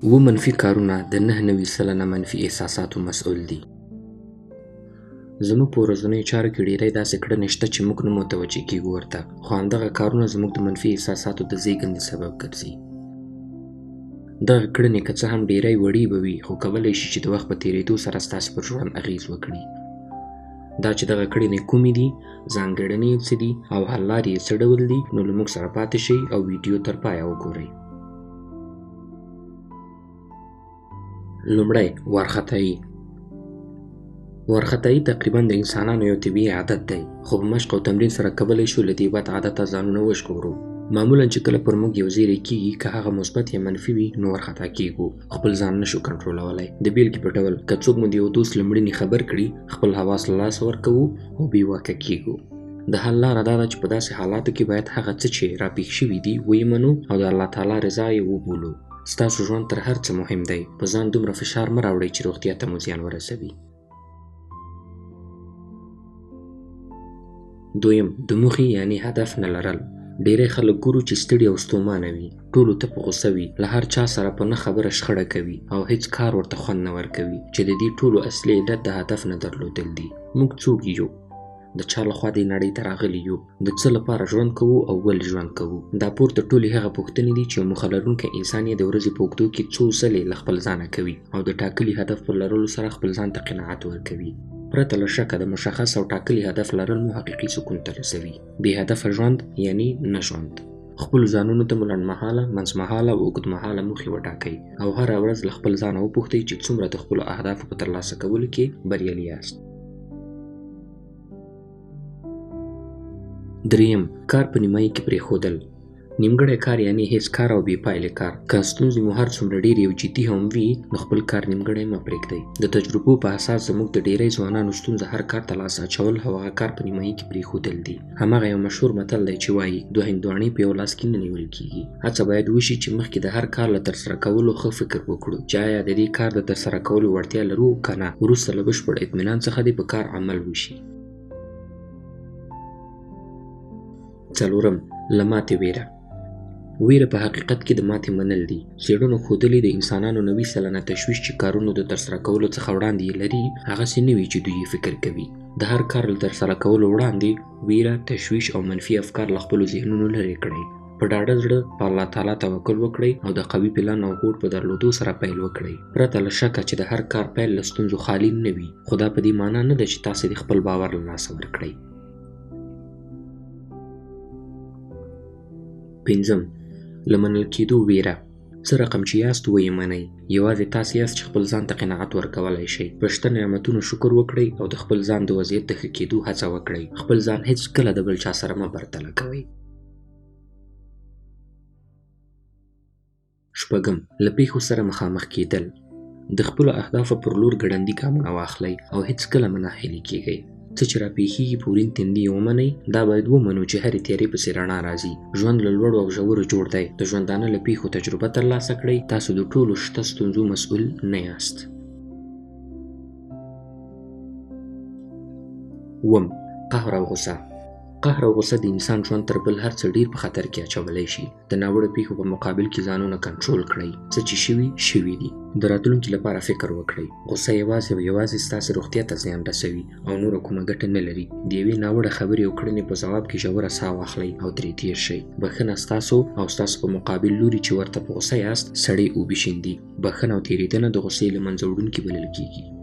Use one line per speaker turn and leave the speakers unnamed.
و منفي کارونه د 99% منفي احساساتو مسؤل دي. زموږ په ورځنیو چارو کې ډېری داسې کړنې شته چې موږ نه متوجه کېږو ورته، خو همدغه کارونه زموږ د منفي احساساتو د زېږندې سبب ګرځي. دغه کړنې که څه هم ډېری وړې به وي، خو کولی شي چې د وخت په تېرېدو سره ستاسې پر ژوند اغېز وکړي. دا چې دغه کړنې کومې دي، ځانګړنې یې څه دي او حل لارې یې څه ډول دي، نو له موږ سره پاتې شئ او ویډیو تر پایه وګورئ. لومړی، وارخطایي. وارخطایي تقریبا د انسانانو یو طبیعي عادت دی، خو په مشق او تمرین سره کولی شو له دې بد عادته ځانونه وژغورو. معمولا چې کله پر موږ یو زیری کېږي، که هغه مثبت یا منفي وي، نو وارخطا کېږو، خپل ځان نشو کنټرولولی. د بیلګې په ډول که څوک مو د یو دوست له مړینې خبر کړي، خپل حواس له لاسه ورکوو او بې واکه کېږو. د حل لاره دا ده چې په داسې حالاتو کې باید هغه څه چې راپېښ شوي دي ویې منو او د الله تعالی رضا یې وبولو. ستاسو ژوند تر هر څه مهم دی. په ځان دومره فشار مه راوړئ چې روغتیا ته مو زیان ورسوي. دویم، د موخې یعنی هدف نه لرل. ډېری خلک ګورو چې ستړي او ستومانه وي، ټولو ته په غوسه وي، له هر چا سره په نه خبره شخړه کوي او هیڅ کار ورته خوند نه ورکوي، چې د دې ټولو اصلي علت د هدف نه درلودل دي. موږ څوک یو؟ د چا لخوا دې نړۍ ته راغلي یو؟ د څه لپاره ژوند کوو او ولې ژوند کوو؟ دا پورته ټولې هغه پوښتنې دي چې موخه لرونکی انسان یې د ورځې په اوږدو کې څو ځلې له خپل ځانه کوي او د ټاکلي هدف په لرلو سره خپل ځان ته قناعت ورکوي. پرته له شکه د مشخص او ټاکلي هدف لرل مو حقیقي سکون ته رسوي. بې هدفه ژوند یعنی نه ژوند. خپلو ځانونو ته مو لنډمهاله، منځمهاله او اوږدمهاله موخې وټاکئ او هره ورځ له خپل ځانه وپوښتئ چې څومره د خپلو اهدافو په ترلاسه کولو کې بریالي یاست. دریم، کار په نیمایي کې پرېښودل. نیمګړی کار یعنی هیڅ کار او بې پایلې کار. که ستونزې مو هر څومره ډېرې او جدي هم وي، نو خپل کار نیمګړی مه پرېږدئ. د تجربو په اساس زموږ د ډېری ځوانانو ستونزه هر کار ته لاس اچول او هغه کار په نیمایي کې پرېښودل دي. هماغه یو مشهور متل دی چې وایي دوه هندواڼې په یو لاس کې نه نیول کېږي. هڅه باید وشي چې مخکې د هر کار له ترسره کولو ښه فکر وکړو چې آیا د دې کار د ترسره کولو وړتیا لرو که نه. وروسته له بشپړ اطمینان څخه دې په کار عمل وشي. څلورم، له ماتې ویره. ویره په حقیقت کې د ماتې منل دي. څېړنو ښودلي د انسانانو 90% تشویش چې کارونو د ترسره کولو څخه وړاندې یې لري، هغسې نه وي چې دوی یې فکر کوي. د هر کار له ترسره کولو وړاندې ویره، تشویش او منفي افکار له خپلو ذهنونو لرې کړئ. په ډاډه زړه په الله تعالی توکل وکړئ او د قوي پلان او هوډ په درلودو سره پیل وکړئ. پرته له شکه چې د هر کار پیل له ستونزو خالي نه وي، خو دا په دې معنا نه ده چې تاسې د خپل باور له لاسه ورکړئ. پنځم، له منل کېدو ویره. څه رقم چې یاست ویې منئ. یوازې تاسې یاست چې خپل ځان ته قناعت ورکولی شئ. په شته نعمتونو شکر وکړئ او د خپل ځان د وضعیت د ښه کېدو هڅه وکړئ. خپل ځان هیڅ کله د بل چا سره مه پرتله کوئ. شپږم، له پیښو سره مخامخ کېدل. د خپلو اهدافو پر لور ګړندي ګامونه واخلئ او هیڅ کله مه ناهیلي کېږئ. څه چې راپېښېږي په ورین تندي یې ومنئ. دا باید ومنو چې هرې تیارې پسې رڼا راځي. ژوند له لوړو او ژورو جوړ دی. د ژوندانه له پیښو تجربه ترلاسه کړئ. تاسو د ټولو شته ستونزو مسؤل نه یاست. اووم، قهر او غوسه. قهر او غوسه د انسان ژوند تر بل هر څه ډېر په خطر کې اچولی شي. د ناوړه پیښو په مقابل کې ځانونه کنټرول کړئ. څه چې شوي دي. د راتلونکي لپاره فکر وکړئ. غوسه یوازې او یوازې ستاسې روغتیا ته زیان رسوي او نوره کومه ګټه نه لري. د یوې ناوړه خبرې او کړنې په ځواب کې ژوره ساه واخلئ او ترې تېر شئ. بښنه ستاسو او ستاسو په مقابل لوري چې ورته په غوسه یاست سړې اوبه شیندي. بښنه او تېرېدنه د غوسې له منځه وړونکي بلل کېږي.